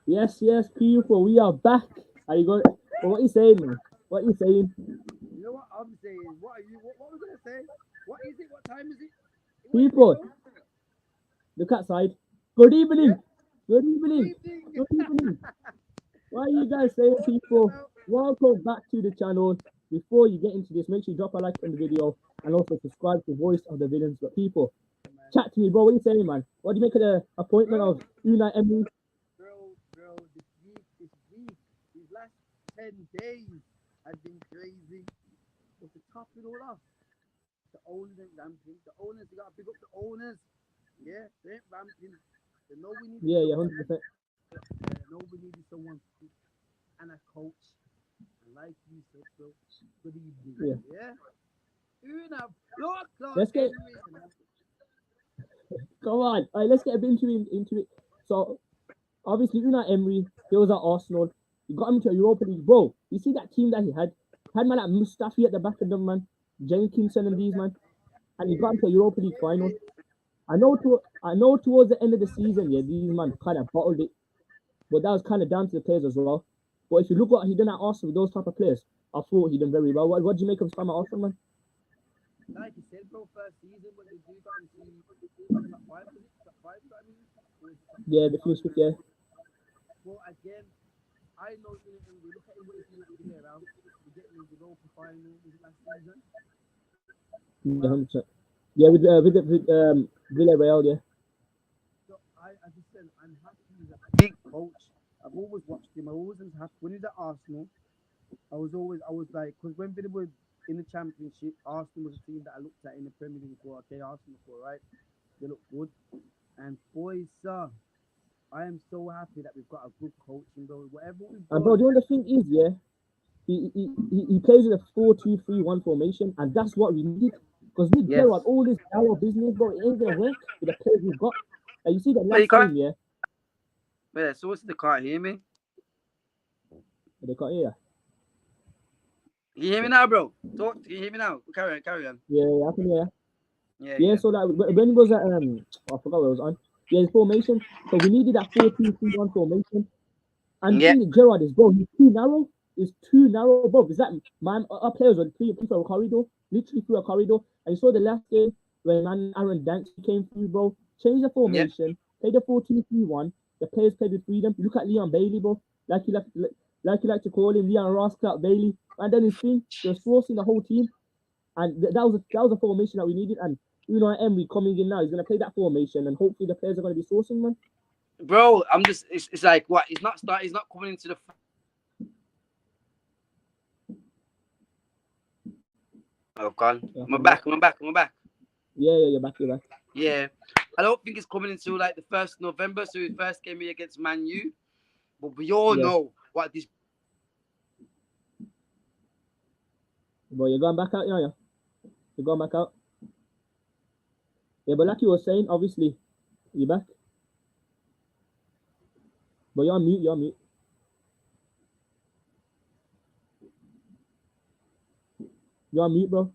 Yes, yes, people, we are back. Are you going? Well, what you saying, man? What you saying? You know what I'm saying? What are you? What was I gonna say? What is it? What time is it? What is it, People, bro? look outside. Good Yeah. evening. Good Good evening. evening. Good evening. What are you guys saying, What people? about? Welcome back to the channel. Before you get into this, make sure you drop a like on the video and also subscribe to Voice of the Villains. But people, Man, chat to me, bro. What are you saying, man? What do you make of the appointment of bro, Unai Emery? bro. This week, these last 10 days have been crazy. But to top it all off, the owners ain't ramping. The owners, you gotta pick up the owners. Yeah, they ain't ramping. They know we needed Yeah, yeah, someone. 100%. They know we needed someone quick and a coach. And like you said, bro, good evening. Yeah. Yeah. Una blood clot Let's get Henry. Come on. All right, let's get a bit into it. So obviously Unai Emery, he was at Arsenal. He got him into a Europa League. Bro, you see that team that he had man like Mustafi at the back of them, man, Jenkinson and these man, and he got into a Europa League final. I know towards the end of the season, yeah, these man kind of bottled it, but that was kind of down to the players as well. But if you look what he done at Arsenal with those type of players, I thought he done very well. What do you make of his time at Arsenal, man? Like you said, bro, first season, but they do got into what, top five, was it? Top five, you know what I mean? Or was it top four? Yeah, the I finished don't fifth, yeah, remember. But again, I know we look at him what he's doing at Villarreal. We get in the Europa final, was it last season? yeah, Well, 100%. Yeah, with Villarreal, yeah, so as I said, I'm happy he's a big coach. I've always watched him. I always was happy when he was at Arsenal. I was like, because when Villa were in the Championship, Arsenal was a team that I looked at in the Premier League for. Okay, Arsenal for right, they look good. And boys, sir, I am so happy that we've got a good coaching, bro. Whatever we've and bro, done, the only thing is, yeah, he plays in a 4-2-3-1 formation, and that's what we needed. Because with yes. Gerrard, all this narrow business, bro, it ain't gonna work with the players we've got. And you see the Wait, you last can't. game, yeah, Yeah, so what's the can't hear me? they got yeah, Can you hear me now, bro? Talk. Can you hear me now? Carry on, carry on. yeah, yeah, I can hear. Yeah, Yeah, yeah. so that when he was at oh, I forgot what it was on. Yeah, his formation. So we needed that 4-2-3-1 formation. And the Yeah. thing with Gerrard is, bro, he's too narrow. He's too narrow, bro. Is that man? Our players were playing through a corridor, literally through a corridor. And you saw the last game when man Aaron Danks came through, bro. Change the Yeah. formation, play the 4-2-3-1. The players played with freedom. You look at Leon Bailey, bro. Like you like to call him, Leon Rosscott Bailey. And then his thing, he was forcing the whole team. And that was a formation that we needed. And Unai Emery coming in now, he's gonna play that formation, and hopefully the players are gonna be sourcing, man. Bro, I'm just. It's like what? He's not start. He's not coming into the. Oh God, Yeah, I'm back. I'm back. yeah, yeah, you're back, you're back. Yeah. I don't think it's coming until like the 1st November. So his first game here against Man U. But we all Yeah, know what this. but you're going back out, you know, yeah. You're going back out. Yeah, but like you were saying, obviously, you're back. But you're on mute, you're on mute. You're on mute, bro.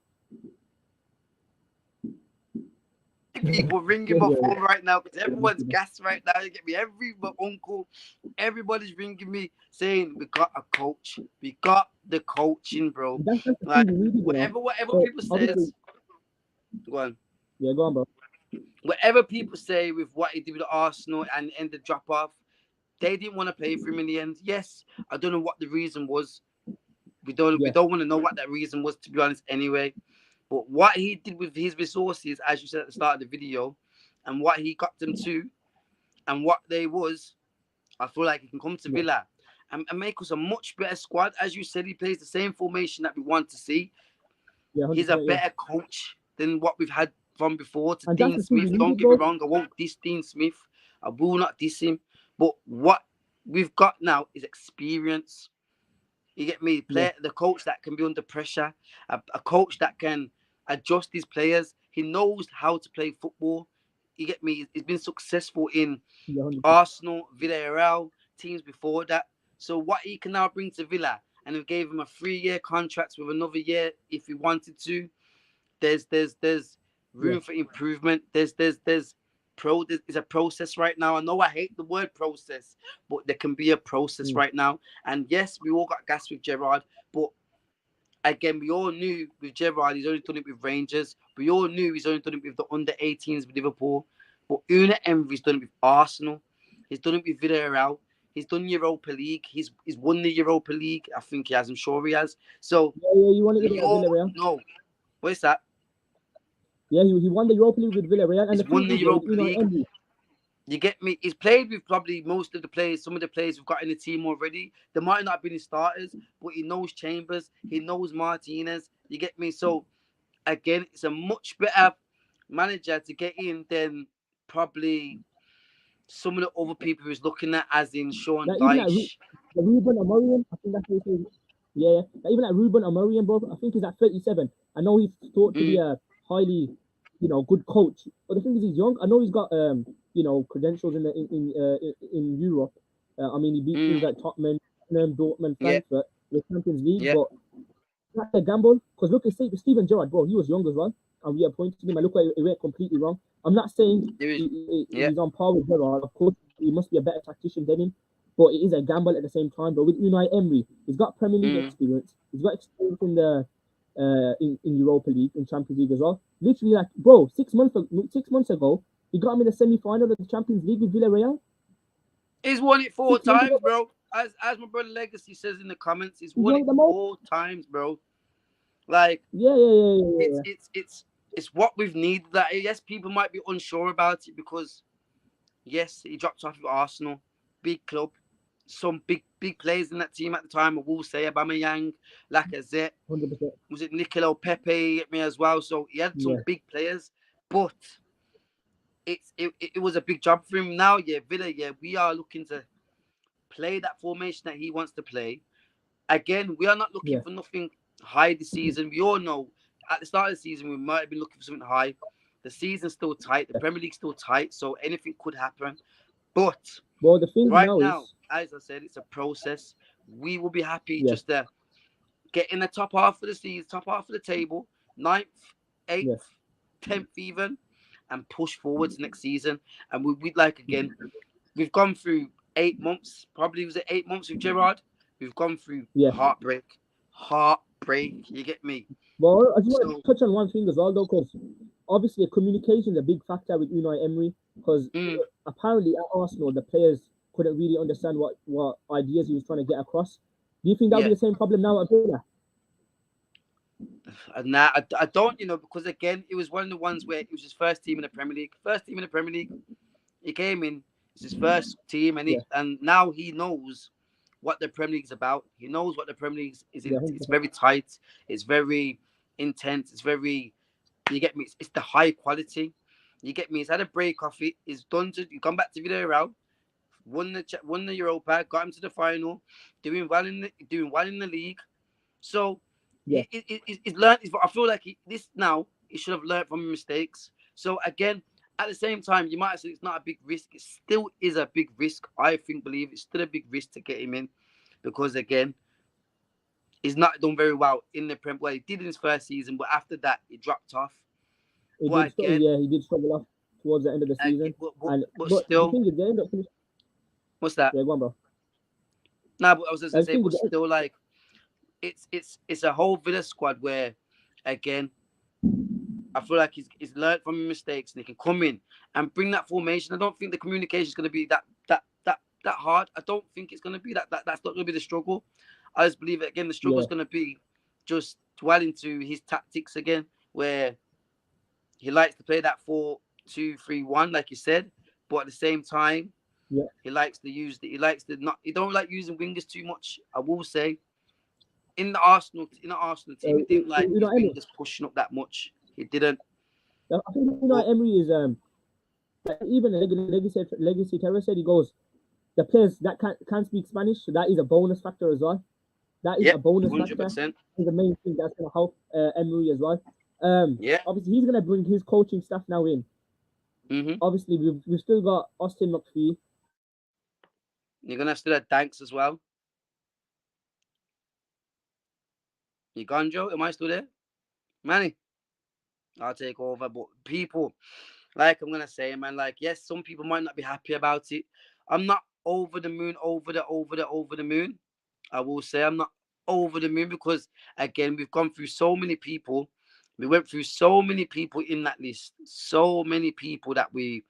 People ringing Yeah, my yeah, phone right now because yeah, back, everyone's you're back. gassed right now. You get me? My uncle, everybody's ringing me saying we got a coach. We got the coaching, bro. And that's the thing Like we needed, you know. whatever So people obviously, says, go on. yeah, go on, bro. Whatever people say with what he did with Arsenal and the drop off, they didn't want to play for him in the end. Yes, I don't know what the reason was. We Yeah, don't want to know what that reason was, to be honest. Anyway, but what he did with his resources, as you said at the start of the video, and what he got them to, and what they was, I feel like he can come to yeah, Villa and make us a much better squad. As you said, he plays the same formation that we want to see. yeah, He's a 100%, yeah. better coach than what we've had from before to And that's Dean the thing we Smith. Don't needed, get me bro. wrong, I won't diss Dean Smith. I will not diss him. But what we've got now is experience. You get me? Yeah, The coach that can be under pressure, a coach that can adjust his players. He knows how to play football. You get me? He's been successful in yeah, 100%. Arsenal, Villarreal, teams before that. So what he can now bring to Villa, and we gave him a 3-year contract with another year if he wanted to. There's Yeah, room for improvement. There's is a process right now. I know I hate the word process, but there can be a process Mm. right now. And yes, we all got gas with Gerrard, but again, we all knew with Gerrard, he's only done it with Rangers. We all knew he's only done it with the under-18s with Liverpool. But Unai Emery's done it with Arsenal. He's done it with Villarreal. He's done Europa League. He's won the Europa League. I think he has. I'm sure he has. So Yeah, yeah, you won it with we all Villarreal. know. What is that? Yeah, he won the Europa League with Villarreal. And He's the thing won the is, yeah, with Europa Unai League. Emery, You get me? He's played with probably most of the players, some of the players we've got in the team already. They might not have been his starters, but he knows Chambers, he knows Martinez. You get me? So again, it's a much better manager to get in than probably some of the other people who's looking at, as in Sean like even like Dyche. the Ruben Amorim, I think that's what he says. Yeah, yeah. Like, even like Ruben Amorim, bro, I think he's at 37. I know he's thought to be Mm, a highly, good coach. But the thing is, he's young. I know he's got credentials in Europe. I mean, he beat mm, teams like Tottenham, Dortmund, yeah, Frankfurt, the Champions League. yeah, But that's a gamble. Because look at Steven Gerrard, bro. He was young as well, and we appointed him. And look, it went completely wrong. I'm not saying there is, yeah, he's on par with Gerrard. Of course, he must be a better tactician than him. But it is a gamble at the same time. But with Unai Emery, he's got Premier League mm. experience. He's got experience in the in Europa League, in Champions League as well. Literally, like, bro, 6 months ago, he got him in the semi-final of the Champions League with Villarreal. He's won it four 6 months ago, times, bro. As my brother Legacy says in the comments, he's he's won won it it the most. 4 times, bro. Like Yeah, yeah, yeah, yeah, it's yeah. it's it's it's what we've needed. That yes, people might be unsure about it because yes, he dropped off with Arsenal, big club, some big players in that team at the time. I will say Aubameyang, Lacazette, 100%. was it Nicolo Pepe at me as well. So he had some Yeah, big players, but it was a big job for him. Now, yeah, Villa, yeah, we are looking to play that formation that he wants to play. Again, we are not looking yeah, for nothing high this season. We all know at the start of the season we might have been looking for something high. The season's still tight. The Premier League's still tight, so anything could happen. But well, the thing right now now, is, as I said, it's a process. We will be happy yeah, just to get in the top half of the season, top half of the table, ninth, yeah, eighth, 10th even, and push forwards next season. And we'd like, again, we've gone through 8 months, probably was it 8 months with Gerrard? We've gone through yeah. heartbreak. You get me? Well, I just want to So, touch on one thing as well, though, because obviously communication is a big factor with Unai Emery. Because mm, apparently at Arsenal, the players couldn't really understand what ideas he was trying to get across. Do you think that'll be yeah. the same problem now at Villa? And now I don't, because again, it was one of the ones where it was his first team in the Premier League. First team in the Premier League. He came in, it's his first team, and Yeah, now he knows what the Premier League is about. He knows what the Premier League is yeah, in. It's 100%. very tight. It's very intense. It's very, you get me. It's the high quality. You get me. He's had a break off it. He's done to. He's gone back to Villarreal. Won the Europa. Got him to the final. Doing well in the league. So Yeah, he's learned. I feel like this now he should have learned from his mistakes. So again, at the same time, you might say it's not a big risk. It still is a big risk. Believe it's still a big risk to get him in, because again, he's not done very well in the Premier. Well, he did in his first season, but after that, he dropped off. But again, he did struggle off towards the end of the season. And but but the still, thing is, they end up finishing. what's that? Yeah, go on, bro. Nah, but I was just gonna The say, thing but is, still, like it's a whole Villa squad where, again, I feel like he's learned from his mistakes and he can come in and bring that formation. I don't think the communication is going to be that hard. I don't think it's going to be that's not going to be the struggle. I just believe that, again, the struggle yeah, is going to be just dwelling to his tactics again, where he likes to play that 4-2-3-1, like you said, but at the same time yeah. he likes to he don't like using wingers too much. I will say in the Arsenal team, he didn't like his Unai Emery. wingers pushing up that much. He didn't. I think But Unai Emery is even Legacy Terror said, he goes, the players that can't speak Spanish, so that is a bonus factor as well. That is a yep, bonus factor. 100%. Is the main thing that's going to help Emery as well. Yeah. Obviously he's going to bring his coaching staff now in. Mm-hmm. Obviously we've still got Austin McPhee. You're gonna have to do that Danks as well. You gone, Joe? Am I still there? Manny, I'll take over. But people, like I'm gonna say, man, like yes, some people might not be happy about it. I'm not over the moon, over the moon. I will say I'm not over the moon because again, we've gone through so many people. We went through so many people in that list, so many people that we.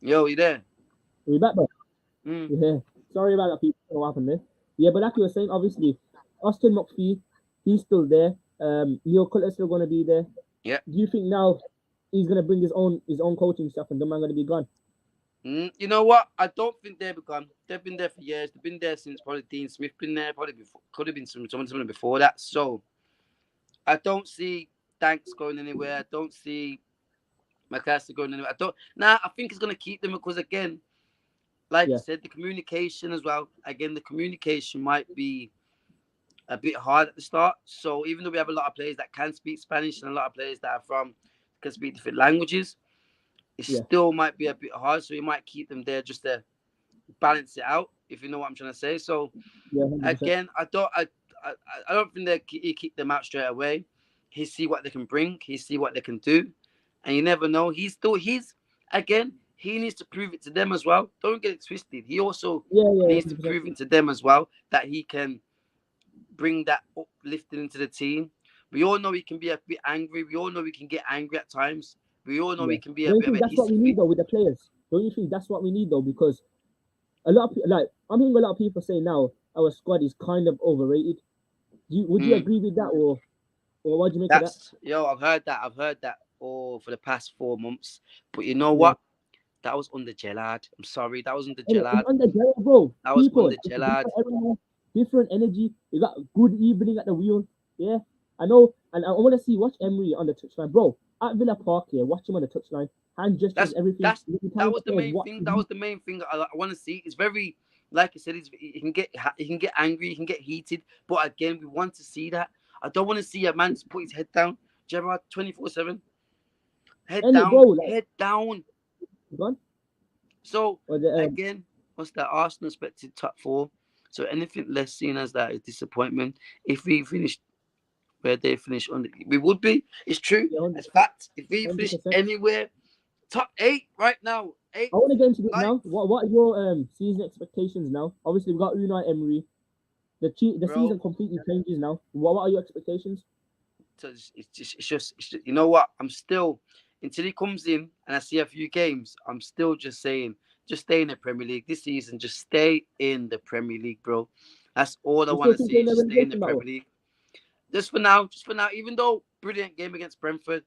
Yo, you there? We back, bro. Mm, Yeah. Sorry about that, people. What happened there? Yeah, but like you were saying, obviously, Austin McPhee, he's still there. Neil Cutler's still going to be there. yeah. Do you think now he's going to bring his own coaching stuff and the man going to be gone? You know what? I don't think they've gone. They've been there for years. They've been there since probably Dean Smith been there. Probably before, could have been someone before that. So I don't see Danks going anywhere. I don't see McAllister going anywhere. I don't. Nah, I think it's gonna keep them because again, like you Yeah, said, the communication as well. Again, the communication might be a bit hard at the start. So even though we have a lot of players that can speak Spanish and a lot of players that are from can speak different languages, it yeah, still might be a bit hard. So you might keep them there just to balance it out, if you know what I'm trying to say. So yeah, 100%. again, I don't think that he keep them out straight away. He see what they can bring. He see what they can do, and you never know. He's again. He needs to prove it to them as well. Don't get it twisted. He also Yeah, yeah, needs to 100%. prove it to them as well that he can bring that uplifting into the team. We all know he can be a bit angry. We all know he can get angry at times. We all know Yeah. he can be a Don't you bit of think a that's what we hissy need fit. though with the players? Don't you think that's what we need though? Because a lot of like I'm hearing a lot of people say now our squad is kind of overrated. Would you Mm. agree with that, or what do you make of that? That's yo. I've heard that. I've heard that all for the past 4 months. But you know Yeah. what? That was under Gelard. I'm sorry, that was under And it's Gelard. under Gerald, bro. That was People, under it's a Gelard. different era, different energy. You got good evening at the wheel. Yeah, I know, and I want to see watch Emery on the touchline, bro. At Villa Park, yeah, watch him on the touchline, hand gestures, That's everything. that's You can tell that the was the players main what thing. to That do. was the main thing I want to see. It's very, like I said, he can get angry, he can get heated. But again, we want to see that. I don't want to see a man put his head down. Gerard 24/7, head And it, bro, down, like, head down. gone. So Or the, again, what's that? Arsenal expected top four. So anything less seen as that is disappointment. If we finish where they finish on, we would be. It's true. yeah, It's fact. If we hundred finish percent. anywhere top eight right now, eight, I want to get into it like, now. What are your season expectations now? Obviously, we got Unai Emery. The season bro. completely changes now. What are your expectations? So you know what? I'm still until he comes in and I see a few games. I'm still just saying, just stay in the Premier League this season. Just stay in the Premier League, bro. That's all I You want still to think see. they're in Is the just stay in the relegation Premier battle? League. Just for now. Just for now. Even though brilliant game against Brentford,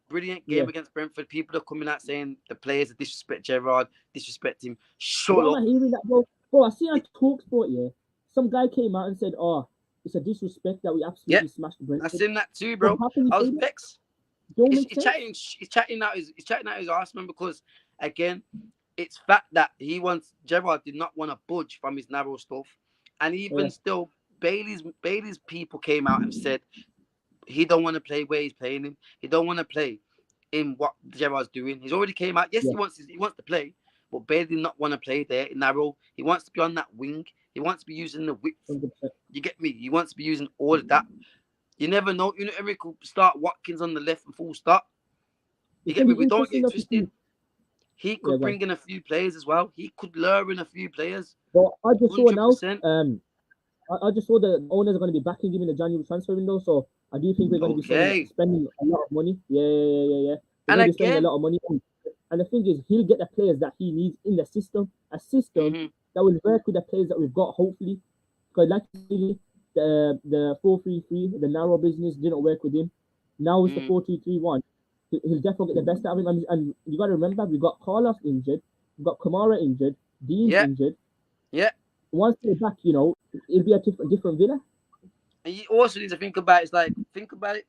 brilliant Yeah. game against Brentford. People are coming out saying the players are disrespect Gerard, disrespect him. Why Shut am I up. hearing that, bro? Bro, I see on Talk Sport, yeah. Some guy came out and said, "Oh, it's a disrespect that we Yeah, absolutely smashed I Brentford." seen that too, Bro, bro. how can you I was say that? vexed. Don't He's, make he's sense. chatting. He's chatting out his. He's chatting out his arse, man. Because again, it's fact that he wants Gerard did not want to budge from his narrow stuff, and Yeah, even still, Bailey's people came out and said he don't want to play where he's playing him. He don't want to play in what Gerard's doing. He's already came out. Yes, yeah, he wants to play, but Bailey did not want to play there in narrow. He wants to be on that wing. He wants to be using the width. 100%. You get me? He wants to be using all of that. You never know. You know, Emery could start Watkins on the left and full stop. You It's get gonna me? be We don't interesting get though to twisted. see. He Yeah, could go on. bring in a few players as well. He could lure in a few players. But I just saw now. 100%. I just saw the owners are going to be backing him in the January transfer window, so I do think we're going to be Okay. spending a lot of money. Yeah, yeah, yeah, yeah, yeah. We're And going to be spending a again, lot of money, and the thing is, he'll get the players that he needs in the system, a system mm-hmm, that will work with the players that we've got. Hopefully, because like the 4-3-3, the narrow business didn't work with him. Now it's the mm, 4-2-3-1. He'll definitely get the best out of him, and you got to remember we got Carlos injured, we got Kamara injured, Dean's yeah, injured. yeah. Once they're back, it'll be a different Villa. And you also need to think about it. It's like, think about it.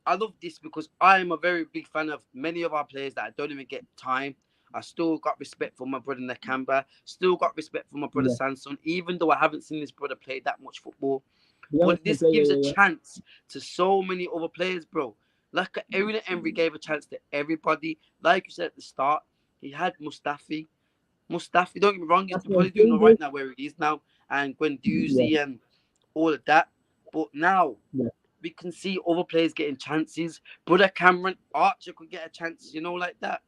I love this because I am a very big fan of many of our players that I don't even get time. I still got respect for my brother Nakamba, still got respect for my brother Yeah, Sanson, even though I haven't seen this brother play that much football. the But youngster this player. gives a Yeah, chance to so many other players, bro. Like Unai Emery gave a chance to everybody. Like you said at the start, he had Mustafi. Mustafi, don't get me wrong, he's That's what I'm probably doing saying, all bro. right now where he is now, and Yeah, Guendouzi and all of that. But now yeah. we can see other players getting chances. Brother Cameron Archer could get a chance, like that.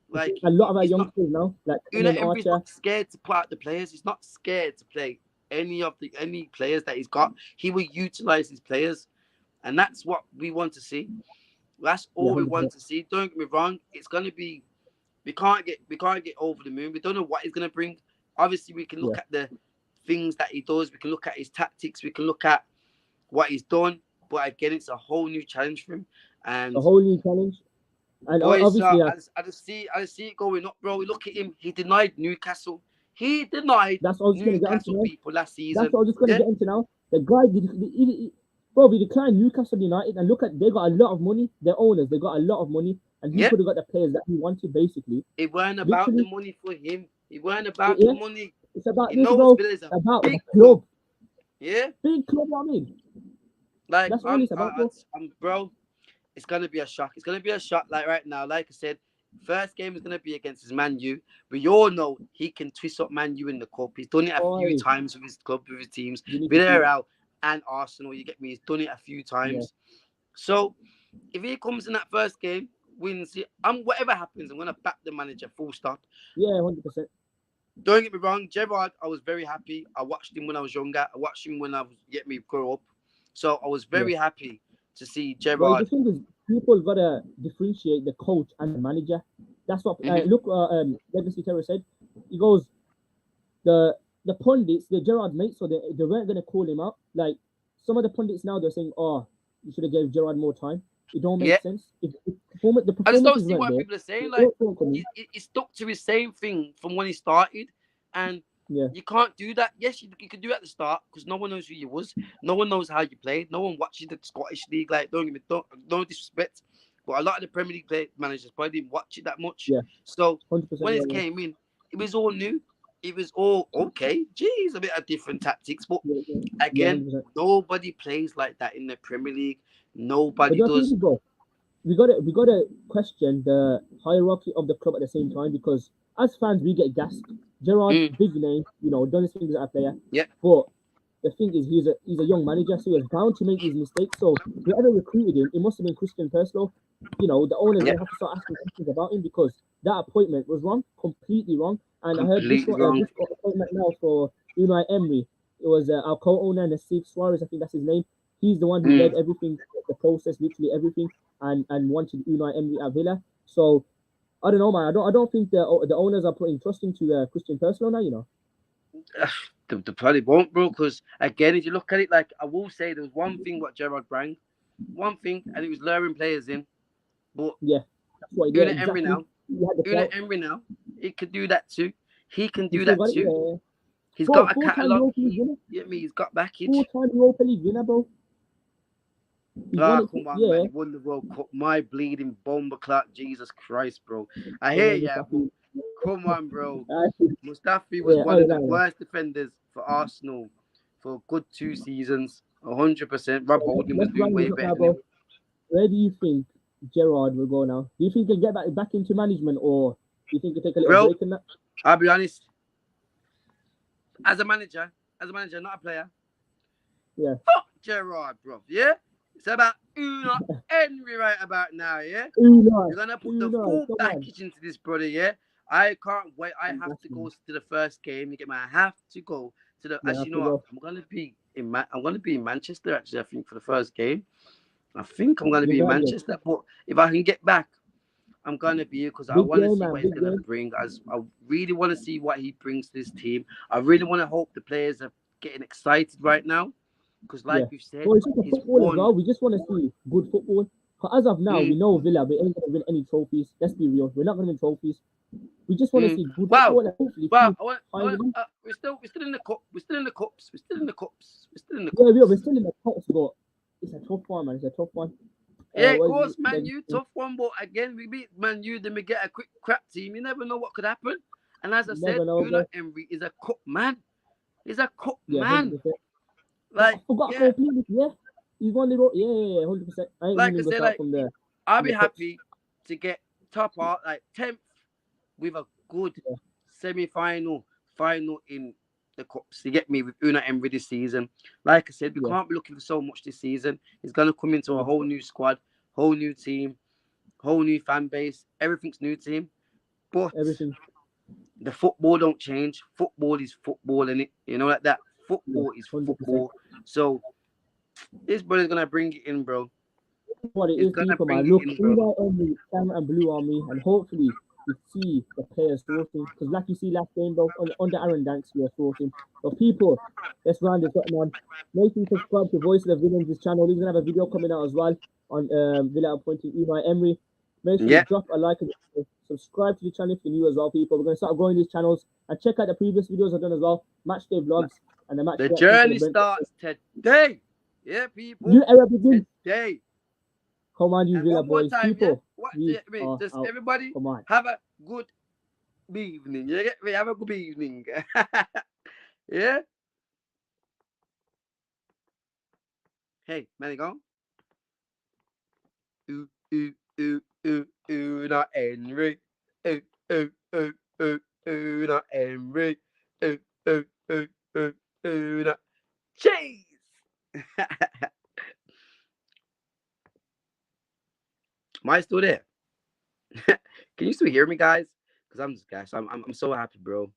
Like A lot of our he's not. youngsters now, like Unai Cameron Emery's Archer. not scared to put out the players. He's not scared to play any players that he's got. He will utilize his players, and that's what we want to see. That's Yeah, all we want 100%. to see. Don't get me wrong. It's gonna be. We can't get over the moon. We don't know what he's gonna bring. Obviously, we can Yeah, look at the things that he does. We can look at his tactics. We can look at what he's done. But again, it's a whole new challenge for him. a And whole new challenge. And boys, obviously, I just see it going up, bro. Look at him. He denied Newcastle. He denied that's what I was going to get onto Newcastle now. people last That's season. what I was just going to Yeah, get into now. The guy did, bro, we declined Newcastle United, and look at they got a lot of money. Their owners, they got a lot of money, and he yeah. could have got the players that he wanted, basically. It weren't about the Literally, money for him. It weren't about the yeah. money. It's about He this, knows bro. Villa's a About the big club. club, Yeah, big club. I mean, like that's all it's about, bro. I'm bro. It's gonna be a shock. It's gonna be a shock. Like right now, like I said, first game is gonna be against his Man U. We all know he can twist up Man U in the cup. He's done it a few Boy, times with his club, with his teams, you need to see that. Villarreal and Arsenal. You get me? He's done it a few Yeah, times. So if he comes in that first game, wins, whatever happens, I'm gonna back the manager. Full stop. yeah, 100%. Don't get me wrong, Gerrard, I was very happy. I watched him when I was younger. I watched him when I was get me grow up. So I was Yeah. very happy to see Well, the Gerrard. thing is, people gotta differentiate the coach and the manager. That's what. Mhm. Look, Legacy Terror said. He goes, the pundits, the Gerard mates, so they weren't gonna call him out. Like some of the pundits now, they're saying, "Oh, you should have gave Gerard more time." It don't make Yeah. sense. If the I just don't performances see weren't what there, people are saying. it Like won't come in. he stuck to his same thing from when he started, and Yeah, you can't do that. Yes, you can do it at the start because no one knows who you was. No one knows how you played. No one watches the Scottish league. Like don't give me no disrespect, but a lot of the Premier League managers probably didn't watch it that much. yeah, So 100%. when Yeah, it came in, it was all new. It was all okay. Geez, a bit of different tactics, but yeah, yeah, yeah, again, 100%. nobody plays like that in the Premier League. But Nobody the thing does. is, bro, we gotta question the hierarchy of the club at the same time because as fans we get gassed. Gerard, Mm, big name, done his things as a player, yeah, but the thing is he's a young manager, so he was bound to make these mistakes. So whoever recruited him, it must have been Christian Perslow. The owners yeah, gonna have to start asking questions about him because that appointment was wrong, completely wrong. And I heard this completely one, wrong. this appointment now for Unai Emery. It was our co-owner, Nassif Suarez, I think that's his name. He's the one who led Mm. everything, the process, literally everything, and wanted Unai Emery at Villa. So I don't know, man. I don't think the owners are putting trust into Christian Perslow now. They probably won't, bro. Because again, if you look at it, like I will say, there was one thing what Gerard bring, one thing, and it was luring players in. But Yeah, that's what. Yeah, Una Emery exactly. now, He had the Una clout. Emery now, he can do that too. He can He do still that got it. too. Yeah. He's Bro, got a four-time catalog. Europa League winner. You get me? He's got backage. Four-time Europa League winner, bro. He's won Ah, it. come on, man. Yeah. He won the World Cup. My bleeding bomber clock. Jesus Christ, bro. I Yeah, hear ya, but Mustafi. come on, bro. Uh, Mustafi was yeah. one Oh, of the no, no. worst defenders for Arsenal for a good 2 seasons. 100%. Rob Holding was Let's doing run way this up better now, than him. bro. Where do you think Gerard will go now? Do you think he'll get back into management, or do you think he'll take a little Bro, break in that? I'll be honest. As a manager, not a player. Yeah. Fuck Gerard, bro. Yeah? It's about Unai Emery right about now, yeah? Unai. You're gonna put the Unai. full Come on. package into this, brother, yeah? I can't wait. I have to Exactly. go to the first game. You get me? I have to go to the. You Actually, have you to know what? go. I'm gonna be in Manchester. Actually, I think for the first game. I think I'm gonna You're be in going to Manchester. But if I can get back, I'm gonna be here because I big want to game, see man. what he's Big gonna game. bring. As I really want to see what he brings to this team. I really want to hope the players are getting excited right now because, Yeah. like we've said, Well, it's just a he's football as won. well. We just want to see good football. 'Cause as of now, we Mm, know Villa, we ain't going to win any trophies. Let's be real. We're not going to win trophies. We just want to mm. see good Wow, football and hopefully wow. feel high with them. We're still in the cup. We're still in the cups. We're still in the cups. We're still in the Yeah, we're cups. still in the cups, but it's a tough one, man. It's a tough one. Yeah, of What is course, it? Man U, tough one, but again, we beat Man U, then we get a quick crap team. You never know what could happen. And as I You said, never know, Unai bro. Emery is a cup man. He's a cup Yeah, man. 100%. But I Like, forgot yeah, completely. Yeah, he's won the road. Yeah, 100%. I ain't like seen I him go said, start like from the I'll from be the cups. happy to get top out, like 10th with a good Yeah, semi-final, final in the cups. You get me with Unai Emery this season. Like I said, we Yeah, can't be looking for so much this season. He's gonna come into a yeah, whole new squad, whole new team, whole new fan base. Everything's new to him. But everything. the football don't change. Football is football, in it. You know, like that. Yeah, Football is 100%. football. So this brother's gonna bring it in, bro. What it He's is, gonna people, bring man. it Look, in, bro. Unai Emery, camera and blue on me, and hopefully you see the players sorting. Because, like you see last game, bro, on the Aaron Danks, we are sorting. But people, let's round this up, man. Make sure you subscribe to Voice of the Villains, this channel. He's gonna have a video coming out as well on Villa appointing Unai Emery. Make sure you Yeah, drop a like and subscribe to the channel if you're new as well, people. We're gonna start growing these channels and check out the previous videos I've done as well. Match day vlogs and the match the reaction for the journey Brentford. starts today. Yeah, New people, era begins. today. Come on, you And Villa one more boys, time, yeah. people. What do We you mean? are Just out. everybody Come on. have a good evening. You get me? Have a good evening. Yeah. Hey, man, go. Ooh, ooh, ooh, ooh, ooh, not Henry. Ooh, ooh, ooh, ooh, ooh, not Henry. Ooh, ooh, ooh, ooh, ooh, not cheese. Am I still there? Can you still hear me, guys? Because I'm just, guys, I'm so happy, bro.